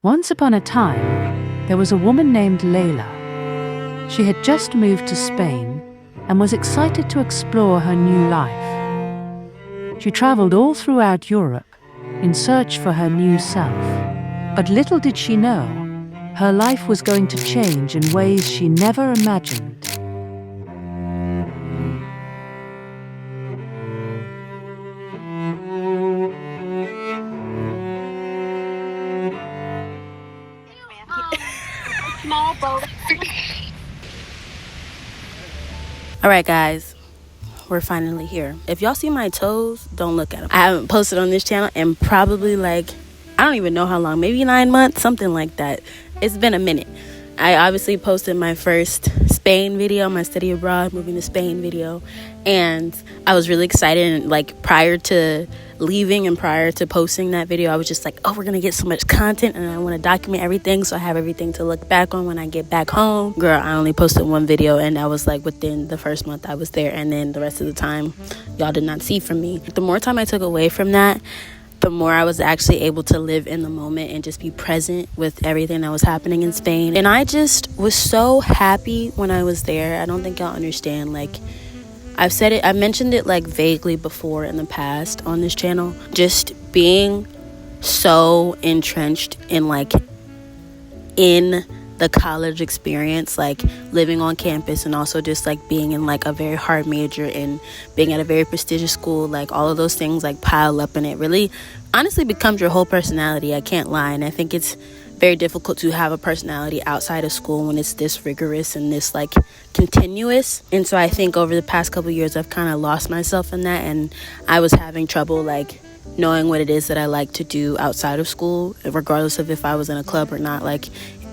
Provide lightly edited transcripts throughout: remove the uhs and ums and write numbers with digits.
Once upon a time, there was a woman named Layla. She had just moved to Spain and was excited to explore her new life. She traveled all throughout Europe in search for her new self. But little did she know, her life was going to change in ways she never imagined. Alright guys, we're finally here. If y'all see my toes, don't look at them. I haven't posted on this channel in probably I don't even know how long, maybe 9 months, something like that. It's been a minute. I obviously posted my first Spain video, my study abroad, moving to Spain video, and I was really excited. And prior to leaving and prior to posting that video, I was just like, oh, we're gonna get so much content and I want to document everything so I have everything to look back on when I get back home. Girl, I only posted one video and that was within the first month I was there, and then the rest of the time y'all did not see from me. The more time I took away from that, the more I was actually able to live in the moment and just be present with everything that was happening in Spain. And I just was so happy when I was there. I don't think y'all understand. I've said it, I mentioned it vaguely before in the past on this channel. Just being so entrenched in the college experience, living on campus, and also just being in a very hard major and being at a very prestigious school, all of those things pile up, and it really honestly becomes your whole personality. I can't lie. And I think it's very difficult to have a personality outside of school when it's this rigorous and this continuous. And so I think over the past couple of years I've kind of lost myself in that, and I was having trouble knowing what it is that I like to do outside of school, regardless of if I was in a club or not.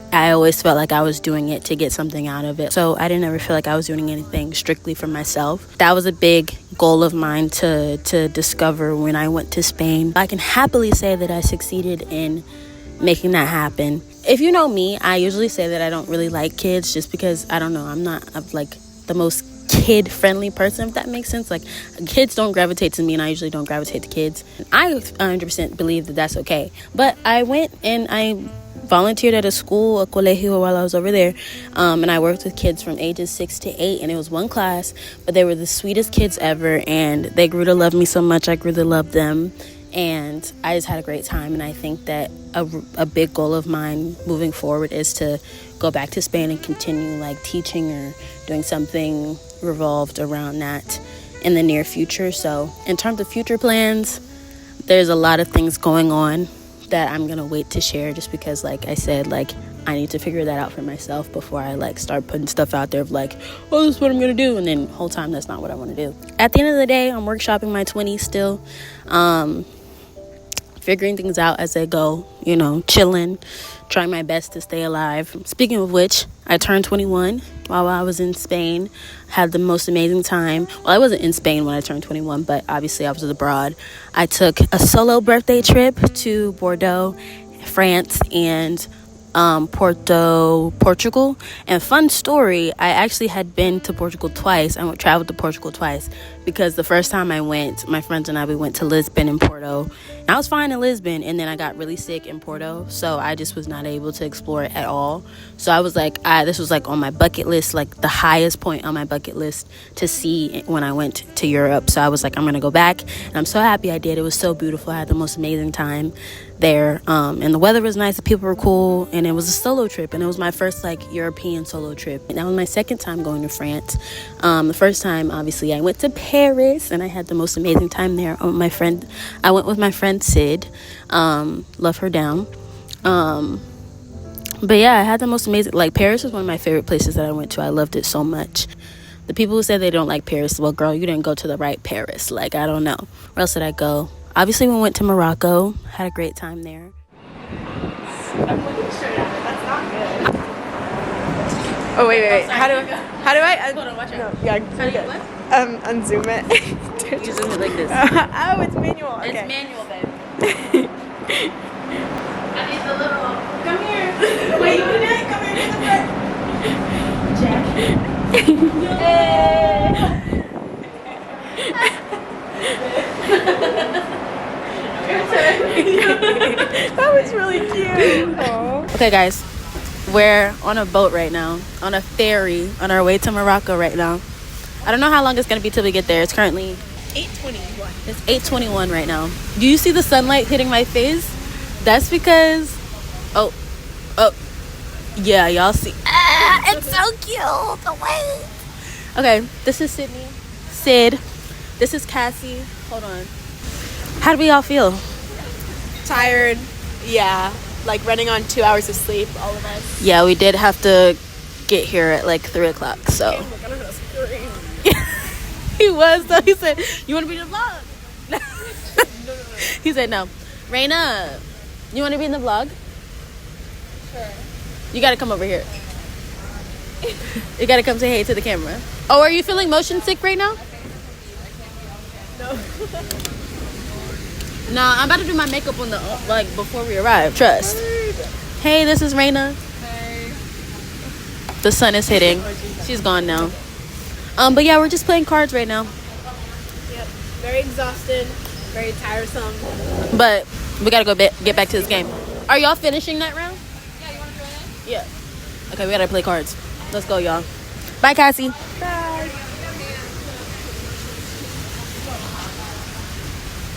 I always felt like I was doing it to get something out of it. So I didn't ever feel like I was doing anything strictly for myself. That was a big goal of mine to discover when I went to Spain. I can happily say that I succeeded in making that happen. If you know me, I usually say that I don't really like kids just because, I don't know, I'm not the most kid-friendly person, if that makes sense. Kids don't gravitate to me, and I usually don't gravitate to kids. I 100% believe that that's okay. But I went and I volunteered at a school, a colegio, while I was over there, and I worked with kids from ages 6 to 8, and it was one class, but they were the sweetest kids ever, and they grew to love me so much. I grew to love them, and I just had a great time. And I think that a big goal of mine moving forward is to go back to Spain and continue teaching or doing something revolved around that in the near future. So in terms of future plans, there's a lot of things going on that I'm gonna wait to share, just because I said, I need to figure that out for myself before I start putting stuff out there of oh, this is what I'm gonna do, and then the whole time that's not what I want to do. At the end of the day, I'm workshopping my 20s still, figuring things out as I go, chilling, trying my best to stay alive. Speaking of which, I turned 21 while I was in Spain. Had the most amazing time. Well, I wasn't in Spain when I turned 21, but obviously I was abroad. I took a solo birthday trip to Bordeaux, France, and Portugal. And fun story, I actually had been to Portugal twice. I traveled to Portugal twice, because the first time I went, my friends and I, we went to Lisbon and Porto. I was fine in Lisbon, and then I got really sick in Porto, so I just was not able to explore it at all. So I was this was on my bucket list, the highest point on my bucket list to see when I went to Europe. So I was I'm gonna go back, and I'm so happy I did. It was so beautiful. I had the most amazing time there, and the weather was nice, the people were cool, and it was a solo trip, and it was my first European solo trip. And that was my second time going to France. The first time, obviously, I went to Paris, and I had the most amazing time there. I went with my friend Sid, love her down. But yeah, I had the most amazing, Paris was one of my favorite places that I went to. I loved it so much. The people who say they don't like Paris, well, girl, you didn't go to the right Paris. I don't know. Where else did I go? Obviously, we went to Morocco. Had a great time there. Oh, wait. How do I? Hold on, watch out. No, yeah, How do you what? Unzoom it. You zoom it like this. Oh, it's manual. Okay. It's manual, babe. I need the little. Come here. Wait, you need it? Come here to the front. Jack. That was really cute. Aww. Okay, guys, we're on a boat right now, on a ferry, on our way to Morocco right now. I don't know how long it's gonna be till we get there. It's currently 8:21. It's 8:21 right now. Do you see the sunlight hitting my face? That's because, oh, yeah, y'all see. It's so cute. Oh, wait. Okay, this is Sydney. Sid. This is Cassie. Hold on. How do we all feel? Tired. Yeah. Like running on 2 hours of sleep, all of us. Yeah, we did have to get here at like 3 o'clock, so. Oh my God, I'm gonna scream. He was, though. He said, you want to be in the vlog? No. He said no. Raina, you want to be in the vlog? Sure. You got to come over here. You got to come say hey to the camera. Oh, are you feeling motion sick right now? No. Nah, I'm about to do my makeup on the like before we arrive. Trust. Hey, this is Raina. Hey. The sun is hitting. She's gone now. But yeah, we're just playing cards right now. Yep. Very exhausted. Very tiresome. But we gotta go get back to this game. Are y'all finishing that round? Yeah, you want to join in? Yeah. Okay, we gotta play cards. Let's go, y'all. Bye, Cassie. Bye.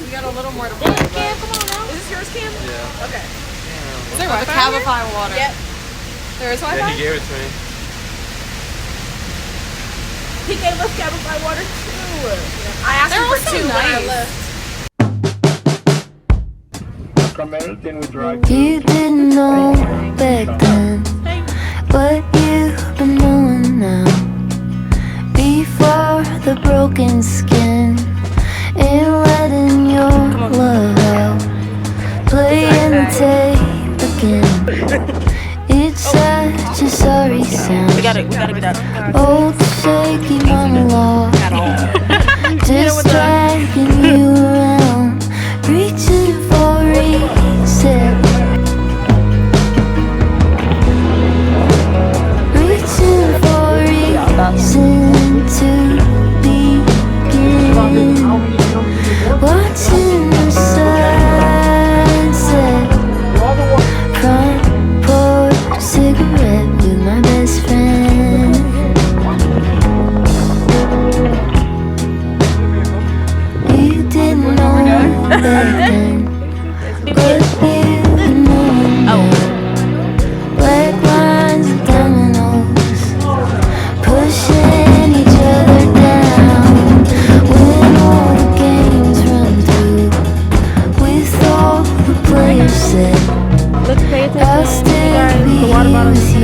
We got a little more to play. Cam, come on now. Is this yours, Cam? Yeah. Okay. Is there Wi-Fi? Cabify water. Yep. There is Wi-Fi? Yeah, he gave it to me. He gave us Cabify water too. I asked him for two when I left. You didn't know back then what you've been knowing now. Before the broken skin and letting your love out, playing the tape again. It's such a sorry sound. We gotta get out. Old shaky monologue, just dragging you around, reaching for reset, reaching for reason to begin, watching the sunset, front porch cigarette with my best friend. You didn't know back then, but you know now. Black lines and dominoes, pushing each other down. When all the games run through, with all the players set, Let's pay I'll attention. still be The water bottle with you.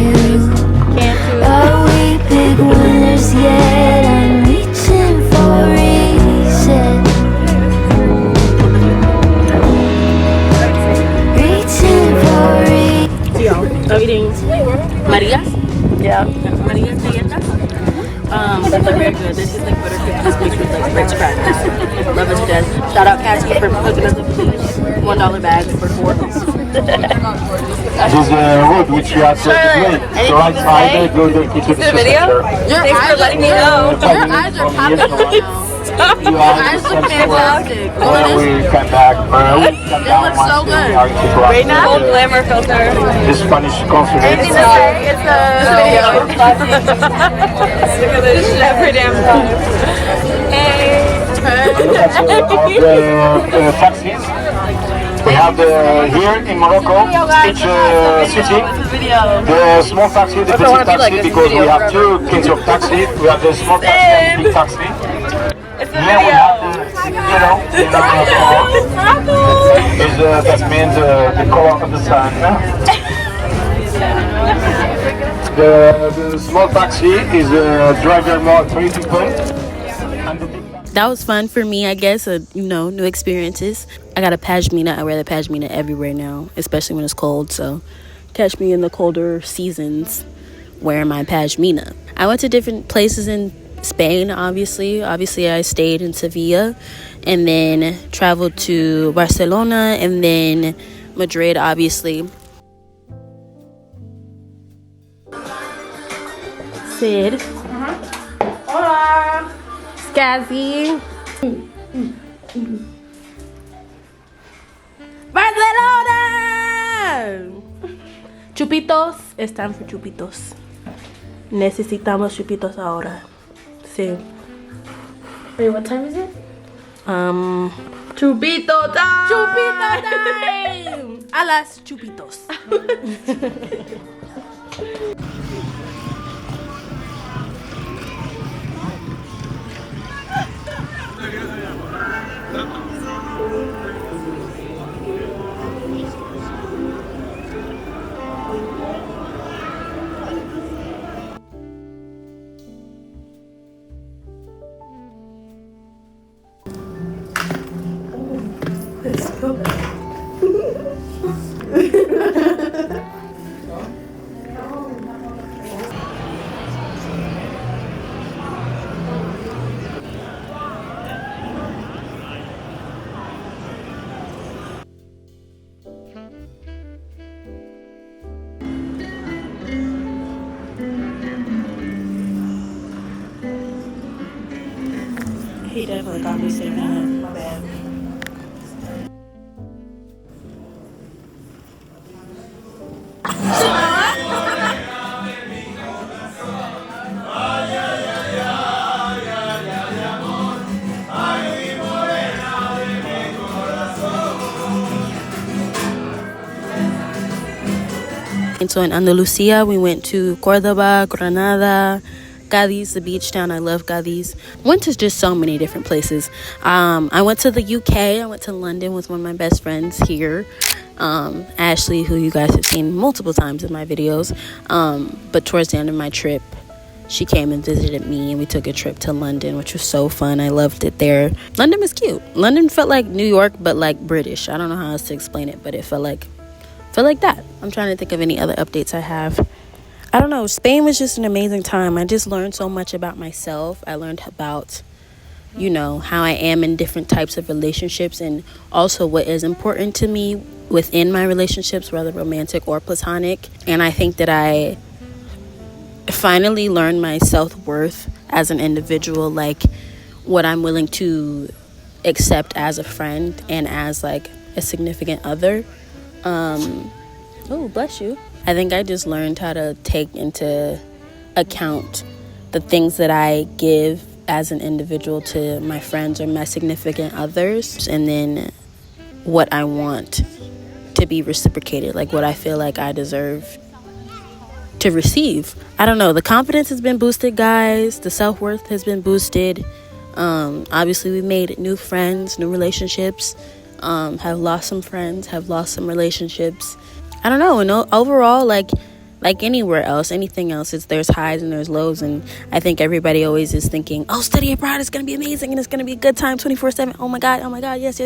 Can't do it. Are we big winners yet? I'm reaching for reset, reaching for reset. Are eating Marias? Yeah. Marias galletas? They're very good. This is like butter cookies mixed with like Ritz crackers. Love it to death. Shout out Cassie for hooking us up with these $1 bags for 4. This is the road which you have to play. The right side, go into the center. Your eyes are letting me know. Your eyes are popping right now. Your eyes look fantastic. When we come back, we come down looks so once good. we are into Morocco. Right now? Full glamour filter. The Spanish consulate. Anything to say? It's a video. Look at this every damn time. Hey. That's of the taxis. We have here in Morocco, each city, the small taxi, the petit taxi, because we have two kinds of taxi. We have the small taxi and the big taxi. It's a Here we have the, the number of that means the color of the sun. The small taxi is a driver mode 3 people. And the big That was fun for me, I guess. New experiences. I got a pashmina. I wear the pashmina everywhere now, especially when it's cold. So catch me in the colder seasons wearing my pashmina. I went to different places in Spain, obviously. Obviously, I stayed in Sevilla and then traveled to Barcelona and then Madrid, obviously. Sid. Hola. Scazzy. Barcelona! Chupitos. It's time for chupitos. Necesitamos chupitos ahora. Sí. Wait, what time is it? Chupito time! Chupito time! A las chupitos. Let's go. He definitely got me staring at him. My bad. And so in Andalusia, we went to Cordoba, Granada, Cadiz, the beach town. I love Cadiz. Went to just so many different places. I went to the UK. I went to London with one of my best friends here, Ashley, who you guys have seen multiple times in my videos. But towards the end of my trip, she came and visited me, and we took a trip to London, which was so fun. I loved it there. London was cute. London felt like New York, but like British. I don't know how else to explain it, but it felt like that. I'm trying to think of any other updates I have. I don't know. Spain was just an amazing time. I just learned so much about myself. I learned about, how I am in different types of relationships, and also what is important to me within my relationships, whether romantic or platonic. And I think that I finally learned my self-worth as an individual, like what I'm willing to accept as a friend and as like a significant other. Oh, bless you. I think I just learned how to take into account the things that I give as an individual to my friends or my significant others, and then what I want to be reciprocated, like what I feel like I deserve to receive. I don't know. The confidence has been boosted, guys. The self-worth has been boosted. Obviously, we made new friends, new relationships. Have lost some friends, have lost some relationships. I don't know. And overall, like anywhere else, anything else, there's highs and there's lows. And I think everybody always is thinking, oh, study abroad is going to be amazing and it's going to be a good time 24/7. Oh my God, yes.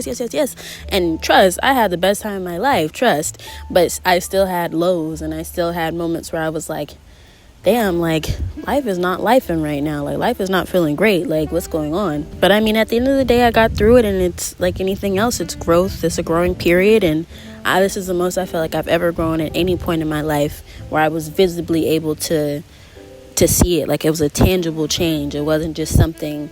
And trust, I had the best time of my life, trust. But I still had lows, and I still had moments where I was like, damn, like life is not lifing right now. Like life is not feeling great. Like what's going on? But I mean, at the end of the day, I got through it, and it's like anything else. It's growth. It's a growing period, and this is the most I feel like I've ever grown at any point in my life, where I was visibly able to see it. Like it was a tangible change. It wasn't just something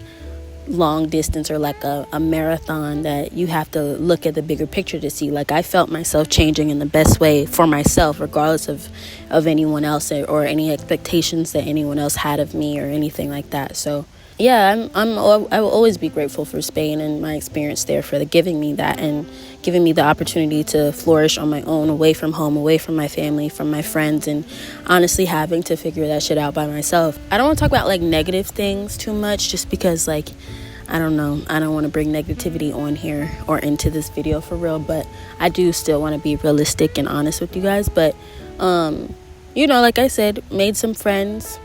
long distance or like a marathon that you have to look at the bigger picture to see. Like I felt myself changing in the best way for myself, regardless of anyone else or any expectations that anyone else had of me or anything like that. So yeah, I will always be grateful for Spain and my experience there, for giving me that and giving me the opportunity to flourish on my own, away from home, away from my family, from my friends, and honestly having to figure that shit out by myself. I don't want to talk about like negative things too much, just because like, I don't know, I don't want to bring negativity on here or into this video for real, but I do still want to be realistic and honest with you guys. But like I said, made some friends,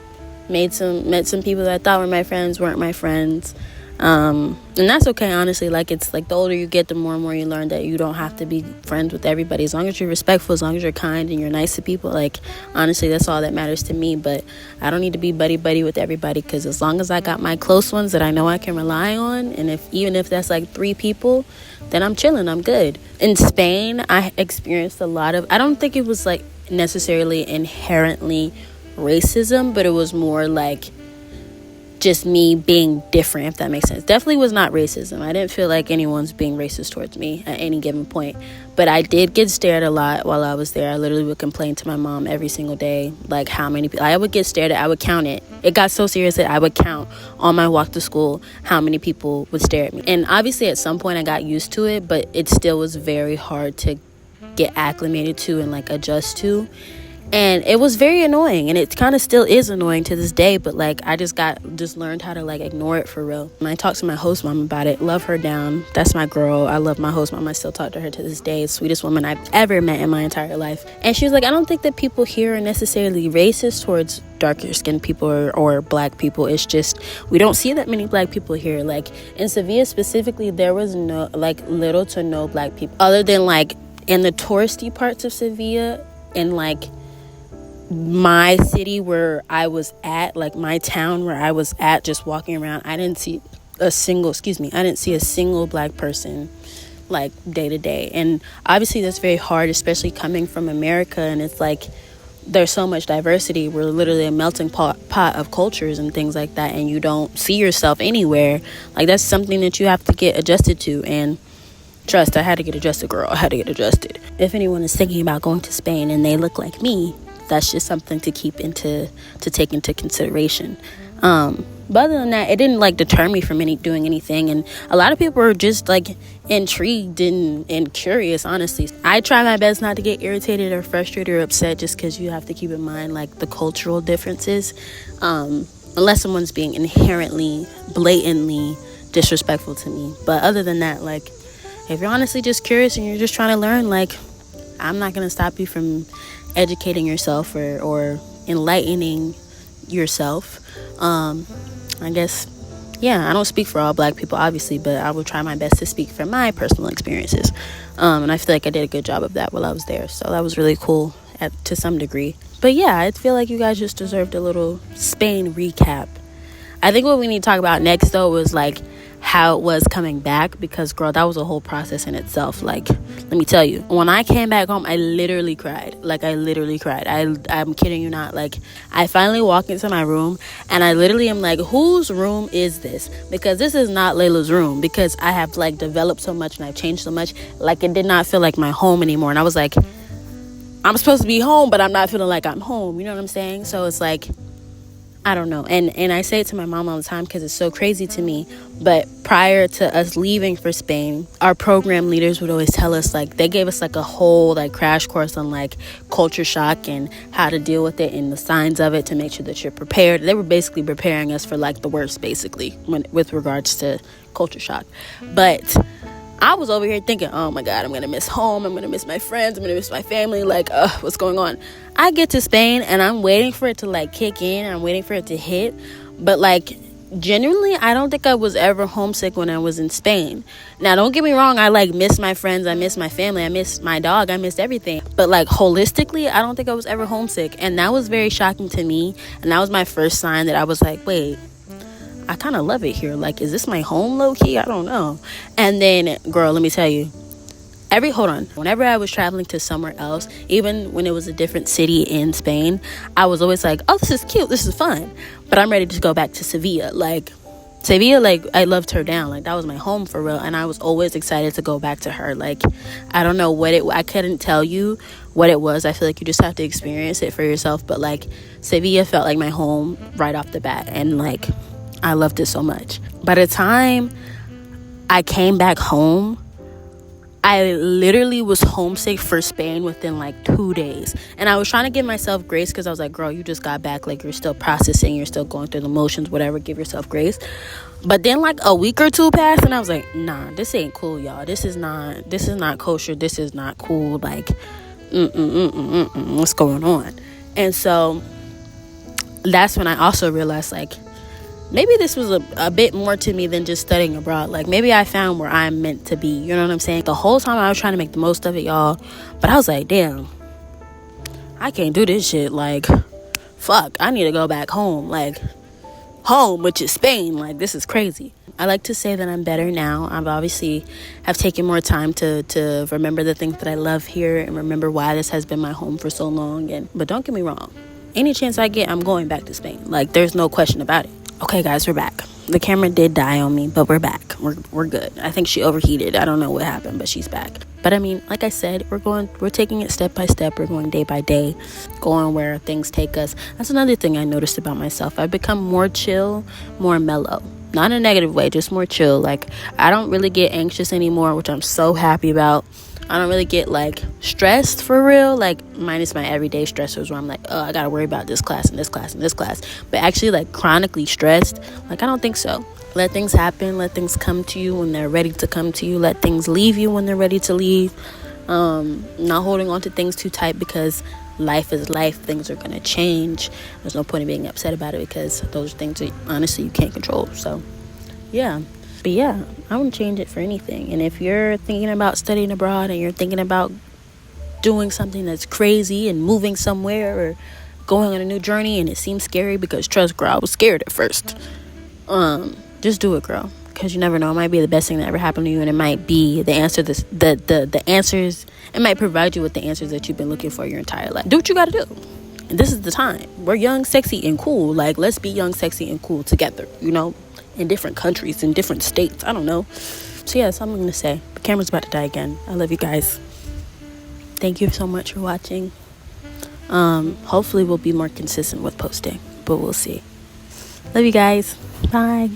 met some people that I thought were my friends, weren't my friends. And that's okay, honestly. Like, it's like the older you get, the more and more you learn that you don't have to be friends with everybody. As long as you're respectful, as long as you're kind and you're nice to people, like, honestly, that's all that matters to me. But I don't need to be buddy with everybody, because as long as I got my close ones that I know I can rely on, and even if that's like 3 people, then I'm chilling, I'm good. In Spain, I experienced a lot of, I don't think it was like necessarily inherently racism, but it was more like just me being different, if that makes sense. Definitely was not racism. I didn't feel like anyone's being racist towards me at any given point. But I did get stared a lot while I was there. I literally would complain to my mom every single day, like how many people. I would get stared at. I would count it. It got so serious that I would count on my walk to school how many people would stare at me. And obviously at some point I got used to it, but it still was very hard to get acclimated to and like adjust to. And it was very annoying, and it kind of still is annoying to this day, but like I just learned how to like ignore it for real. And I talked to my host mom about it. Love her down. That's my girl. I love my host mom. I still talk to her to this day. Sweetest woman I've ever met in my entire life. And she was like, I don't think that people here are necessarily racist towards darker skinned people or black people. It's just we don't see that many black people here. Like in Sevilla specifically, there was no like little to no black people other than like in the touristy parts of Sevilla and like my city where I was at, like my town where I was at, just walking around. I didn't see a single black person like day to day. And obviously that's very hard, especially coming from America, and it's like there's so much diversity. We're literally a melting pot of cultures and things like that, and you don't see yourself anywhere. Like that's something that you have to get adjusted to. And trust, I had to get adjusted, girl. I had to get adjusted. If anyone is thinking about going to Spain and they look like me, that's just something to take into consideration. But other than that, it didn't like deter me from doing anything. And a lot of people were just like intrigued and curious, honestly. I try my best not to get irritated or frustrated or upset, just because you have to keep in mind like the cultural differences, unless someone's being inherently, blatantly disrespectful to me. But other than that, like if you're honestly just curious and you're just trying to learn, like I'm not gonna stop you from educating yourself or enlightening yourself. I guess, yeah, I don't speak for all black people, obviously, but I will try my best to speak from my personal experiences. And I feel like I did a good job of that while I was there. So that was really cool to some degree. But yeah, I feel like you guys just deserved a little Spain recap. I think what we need to talk about next, though, was like how it was coming back, because girl, that was a whole process in itself. Like, let me tell you, when I came back home, I literally cried. I'm kidding you not. Like, I finally walk into my room and I literally am like, whose room is this? Because this is not Layla's room, because I have like developed so much and I've changed so much. Like, it did not feel like my home anymore. And I was like, I'm supposed to be home, but I'm not feeling like I'm home, you know what I'm saying? So it's like, I don't know. And I say it to my mom all the time because it's so crazy to me. But prior to us leaving for Spain, our program leaders would always tell us, like, they gave us like a whole like crash course on like culture shock and how to deal with it and the signs of it to make sure that you're prepared. They were basically preparing us for like the worst, basically, with regards to culture shock. But I was over here thinking, oh my God, I'm going to miss home. I'm going to miss my friends. I'm going to miss my family. Like, what's going on? I get to Spain and I'm waiting for it to like kick in. I'm waiting for it to hit. But like, genuinely, I don't think I was ever homesick when I was in Spain. Now, don't get me wrong. I like miss my friends. I miss my family. I miss my dog. I missed everything. But like holistically, I don't think I was ever homesick. And that was very shocking to me. And that was my first sign that I was like, wait, I kind of love it here. Like, is this my home low-key? I don't know. And then, girl, let me tell you, whenever I was traveling to somewhere else, even when it was a different city in Spain, I was always like, oh, this is cute, this is fun, but I'm ready to go back to Sevilla. Like, I loved her down. Like, that was my home for real, and I was always excited to go back to her. Like, I don't know I couldn't tell you what it was. I feel like you just have to experience it for yourself. But like, Sevilla felt like my home right off the bat, and like, I loved it so much. By the time I came back home, I literally was homesick for Spain within like 2 days. And I was trying to give myself grace because I was like, girl, you just got back. Like, you're still processing. You're still going through the motions, whatever. Give yourself grace. But then like a week or two passed and I was like, nah, this ain't cool, y'all. This is not kosher. This is not cool. Like, what's going on? And so that's when I also realized, like, maybe this was a bit more to me than just studying abroad. Like, maybe I found where I'm meant to be. You know what I'm saying? The whole time I was trying to make the most of it, y'all. But I was like, damn, I can't do this shit. Like, fuck, I need to go back home. Like, home, which is Spain. Like, this is crazy. I like to say that I'm better now. I've obviously have taken more time to remember the things that I love here and remember why this has been my home for so long. But don't get me wrong. Any chance I get, I'm going back to Spain. Like, there's no question about it. Okay, guys, we're back. The camera did die on me, but we're back. We're good. I think she overheated. I don't know what happened, but she's back. But I mean, like I said, we're taking it step by step. We're going day by day, going where things take us. That's another thing I noticed about myself. I've become more chill, more mellow. Not in a negative way, just more chill. Like, I don't really get anxious anymore, which I'm so happy about. I don't really get like stressed for real, like minus my everyday stressors where I'm like, oh, I gotta worry about this class and this class and this class. But actually like chronically stressed, like I don't think so. Let things happen, let things come to you when they're ready to come to you, let things leave you when they're ready to leave. Not holding on to things too tight, because life is life. Things are gonna change. There's no point in being upset about it, because those things are honestly you can't control. So yeah. But yeah, I wouldn't change it for anything. And if you're thinking about studying abroad and you're thinking about doing something that's crazy and moving somewhere or going on a new journey and it seems scary, because trust, girl, I was scared at first. Just do it, girl, because you never know. It might be the best thing that ever happened to you, and it might be the answer. The answers. It might provide you with the answers that you've been looking for your entire life. Do what you got to do. And this is the time. We're young, sexy, and cool. Like, let's be young, sexy, and cool together. You know. In different countries, in different states. I don't know. So yeah, that's all I'm gonna say. The camera's about to die again. I love you guys. Thank you so much for watching. Hopefully we'll be more consistent with posting, but we'll see. Love you guys. Bye.